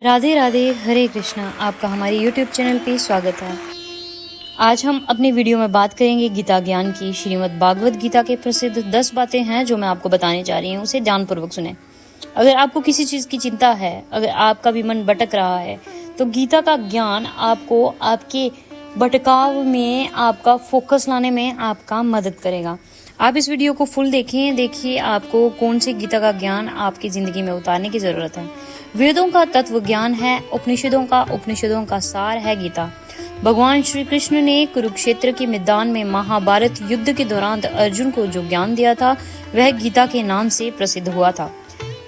राधे राधे, हरे कृष्णा। आपका हमारे YouTube channel पे स्वागत है। आज हम अपने वीडियो में बात करेंगे गीता ज्ञान की। श्रीमद् भागवत गीता के प्रसिद्ध 10 बातें हैं जो मैं आपको बताने जा रही हूँ, उसे ध्यानपूर्वक सुने। अगर आपको किसी चीज़ की चिंता है, अगर आपका भी मन भटक रहा है, तो गीता का ज्ञान आपको आपके भटकाव में, आपका फोकस लाने में आपका मदद करेगा। आप इस वीडियो को फुल देखिए आपको कौन से गीता का ज्ञान आपकी जिंदगी में उतारने की जरूरत है। वेदों का तत्व ज्ञान है, उपनिषदों का सार है गीता। भगवान श्री कृष्ण ने कुरुक्षेत्र के मैदान में महाभारत युद्ध के दौरान अर्जुन को जो ज्ञान दिया था, वह गीता के नाम से प्रसिद्ध हुआ था।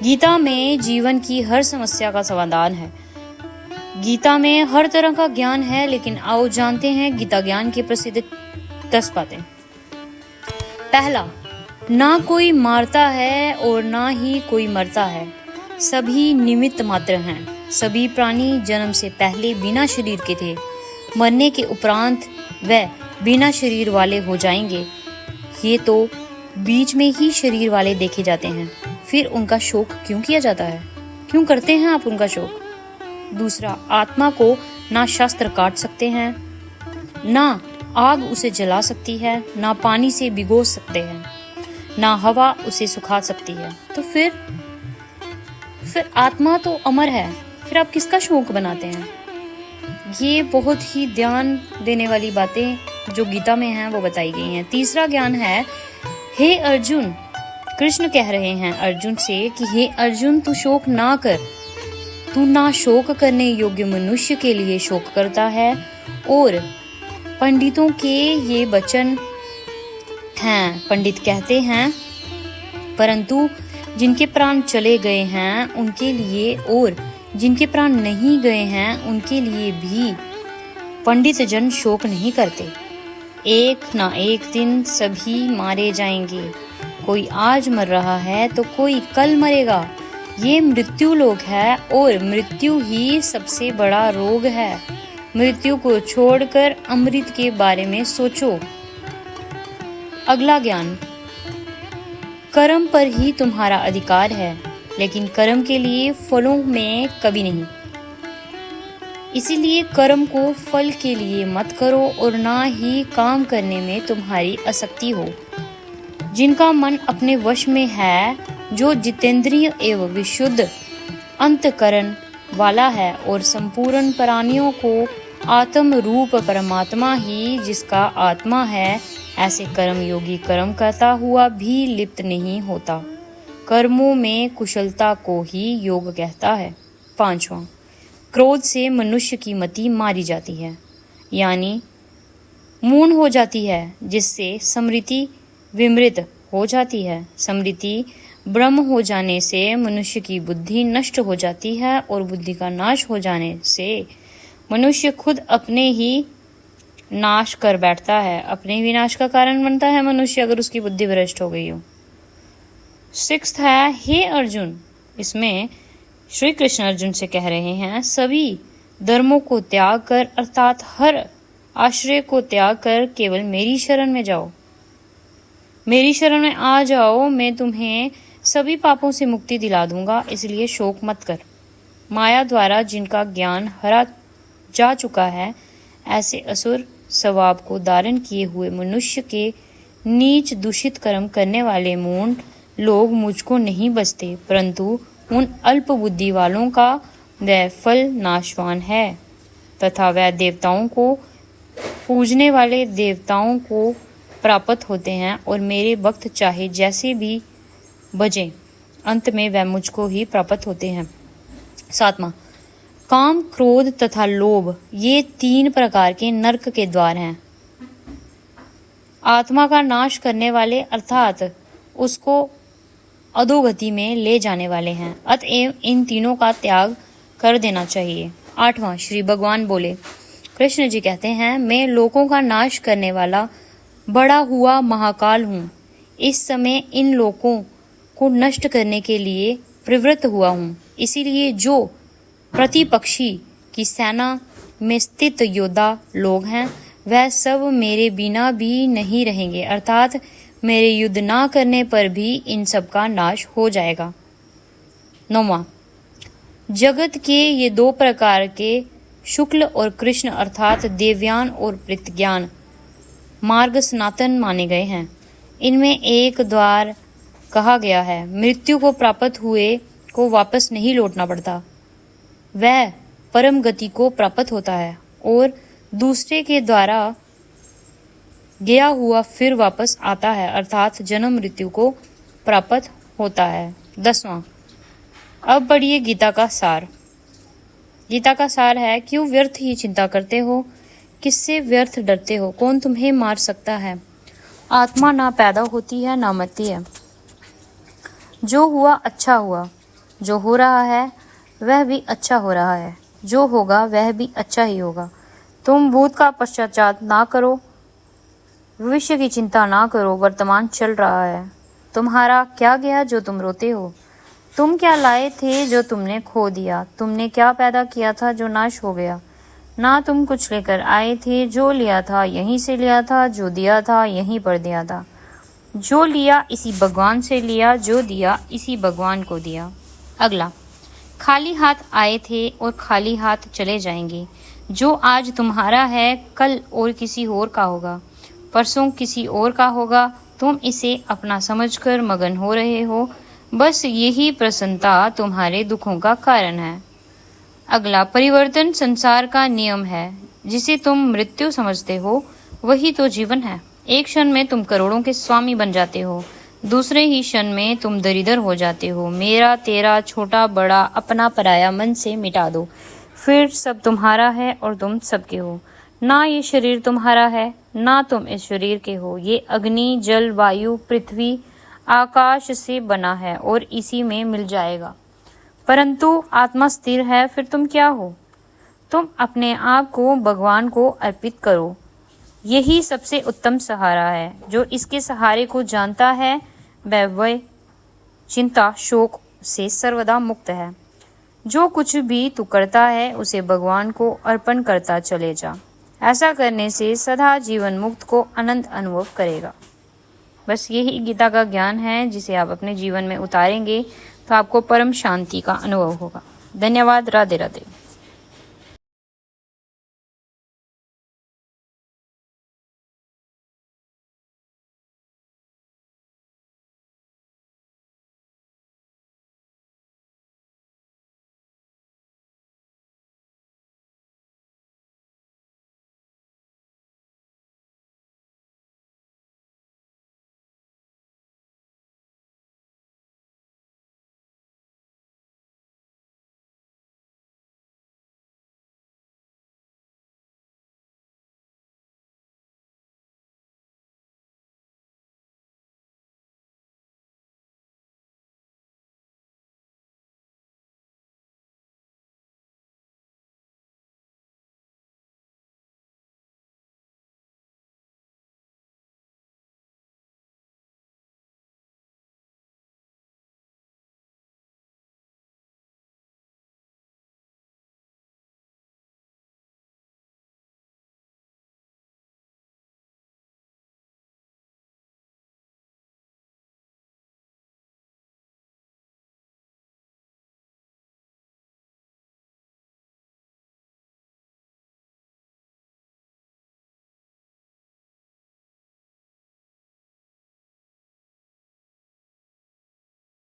गीता में जीवन की हर समस्या का समाधान है। गीता में हर तरह का ज्ञान है, लेकिन आओ जानते हैं गीता ज्ञान की प्रसिद्ध 10 बातें। पहला, ना कोई मारता है और ना ही कोई मरता है, सभी निमित्त मात्र हैं। सभी प्राणी जन्म से पहले बिना शरीर के थे, मरने के उपरांत वे बिना शरीर वाले हो जाएंगे। ये तो बीच में ही शरीर वाले देखे जाते हैं, फिर उनका शोक क्यों किया जाता है? क्यों करते हैं आप उनका शोक? दूसरा, आत्मा को ना शास्त्र काट सकते हैं, ना आग उसे जला सकती है, ना पानी से भिगो सकते हैं, ना हवा उसे सुखा सकती है। तो फिर आत्मा तो अमर है, फिर आप किसका शोक बनाते हैं? ये बहुत ही ध्यान देने वाली बातें जो गीता में हैं वो बताई गई हैं। तीसरा ज्ञान है, हे अर्जुन, कृष्ण कह रहे हैं अर्जुन से कि हे अर्जुन, तू शोक ना कर। तू ना शोक करने योग्य मनुष्य के लिए शोक करता है। और पंडितों के ये वचन हैं, पंडित कहते हैं, परंतु जिनके प्राण चले गए हैं उनके लिए और जिनके प्राण नहीं गए हैं उनके लिए भी पंडित जन शोक नहीं करते। एक ना एक दिन सभी मारे जाएंगे। कोई आज मर रहा है तो कोई कल मरेगा। ये मृत्यु लोक है और मृत्यु ही सबसे बड़ा रोग है। मृत्यु को छोड़कर अमृत के बारे में सोचो। अगला ज्ञान, कर्म पर ही तुम्हारा अधिकार है, लेकिन कर्म के लिए फलों में कभी नहीं। इसीलिए कर्म को फल के लिए मत करो और ना ही काम करने में तुम्हारी आसक्ति हो। जिनका मन अपने वश में है, जो जितेंद्रिय एवं विशुद्ध अंतकरण वाला है और संपूर्ण प्राणियों को आत्म रूप परमात्मा ही जिसका आत्मा है, ऐसे कर्म योगी कर्म करता हुआ भी लिप्त नहीं होता। कर्मों में कुशलता को ही योग कहता है। पांचवा, क्रोध से मनुष्य की मति मारी जाती है, यानी मूढ़ हो जाती है, जिससे स्मृति विमृत हो जाती है। स्मृति ब्रह्म हो जाने से मनुष्य की बुद्धि नष्ट हो जाती है और बुद्धि का नाश हो जाने से मनुष्य खुद अपने ही नाश कर बैठता है, अपने विनाश का कारण बनता है मनुष्य, अगर उसकी बुद्धि भ्रष्ट हो गई हो। सिक्स्थ है, हे अर्जुन, इसमें श्री कृष्ण अर्जुन से कह रहे हैं, सभी धर्मों को त्याग कर अर्थात हर आश्रय को त्याग कर केवल मेरी शरण में जाओ। मेरी शरण में आ जाओ, मैं तुम्हें सभी पापों से मुक्ति दिला दूंगा। इसलिए शोक मत कर। माया द्वारा जिनका ज्ञान हरा जा चुका है, ऐसे असुर स्वभाव को धारण किए हुए मनुष्य के नीच दूषित कर्म करने वाले मूढ़ लोग मुझको नहीं बचते, परंतु उन अल्प बुद्धि वालों का वह फल नाशवान है तथा वह देवताओं को पूजने वाले देवताओं को प्राप्त होते हैं और मेरे भक्त चाहे जैसे भी बजें, अंत में वह मुझको ही प्राप्त होते हैं। सातवां, काम, क्रोध तथा लोभ, ये 3 प्रकार के नरक के द्वार हैं। आत्मा का नाश करने वाले अर्थात उसको अधोगति में ले जाने वाले हैं। अतएव इन तीनों का त्याग कर देना चाहिए। 8वां, श्री भगवान बोले, कृष्ण जी कहते हैं, मैं लोगों का नाश करने वाला बड़ा हुआ महाकाल हूँ। इस समय इन लोगों को नष्ट करने के लिए प्रवृत्त हुआ हूँ। इसीलिए जो प्रतिपक्षी की सेना में स्थित योद्धा लोग हैं, वह सब मेरे बिना भी नहीं रहेंगे, अर्थात मेरे युद्ध ना करने पर भी इन सब का नाश हो जाएगा। 9वां, जगत के ये दो प्रकार के शुक्ल और कृष्ण अर्थात देवयान और प्रत्यज्ञान मार्ग सनातन माने गए हैं। इनमें एक द्वार कहा गया है। मृत्यु को प्राप्त हुए को वापस नहीं लौटना पड़ता, वह परम गति को प्राप्त होता है, और दूसरे के द्वारा गया हुआ फिर वापस आता है अर्थात जन्म मृत्यु को प्राप्त होता है। 10वां, अब पढ़िए गीता का सार। गीता का सार है, क्यों व्यर्थ ही चिंता करते हो, किससे व्यर्थ डरते हो, कौन तुम्हें मार सकता है। आत्मा ना पैदा होती है ना मरती है। जो हुआ अच्छा हुआ, जो हो रहा है वह भी अच्छा हो रहा है, जो होगा वह भी अच्छा ही होगा। तुम भूत का पश्चाताप ना करो, भविष्य की चिंता ना करो, वर्तमान चल रहा है। तुम्हारा क्या गया जो तुम रोते हो, तुम क्या लाए थे जो तुमने खो दिया, तुमने क्या पैदा किया था जो नाश हो गया। ना तुम कुछ लेकर आए थे, जो लिया था यहीं से लिया था, जो दिया था यहीं पर दिया था। जो लिया इसी भगवान से लिया, जो दिया इसी भगवान को दिया। अगला, खाली हाथ आए थे और खाली हाथ चले जाएंगे। जो आज तुम्हारा है कल और किसी और का होगा, परसों किसी और का होगा। तुम इसे अपना समझकर मगन हो रहे हो, बस यही प्रसन्नता तुम्हारे दुखों का कारण है। अगला, परिवर्तन संसार का नियम है। जिसे तुम मृत्यु समझते हो वही तो जीवन है। एक क्षण में तुम करोड़ों के स्वामी बन जाते हो, दूसरे ही क्षण में तुम दरिद्र हो जाते हो। मेरा तेरा छोटा बड़ा अपना पराया मन से मिटा दो, फिर सब तुम्हारा है और तुम सबके हो। ना ये शरीर तुम्हारा है, ना तुम इस शरीर के हो। ये अग्नि जल वायु पृथ्वी आकाश से बना है और इसी में मिल जाएगा, परंतु आत्मा स्थिर है। फिर तुम क्या हो? तुम अपने आप को भगवान को अर्पित करो, यही सबसे उत्तम सहारा है। जो इसके सहारे को जानता है वह चिंता शोक से सर्वदा मुक्त है। जो कुछ भी तू करता है उसे भगवान को अर्पण करता चले जा। ऐसा करने से सदा जीवन मुक्त को आनंद अनुभव करेगा। बस यही गीता का ज्ञान है, जिसे आप अपने जीवन में उतारेंगे तो आपको परम शांति का अनुभव होगा। धन्यवाद। राधे राधे।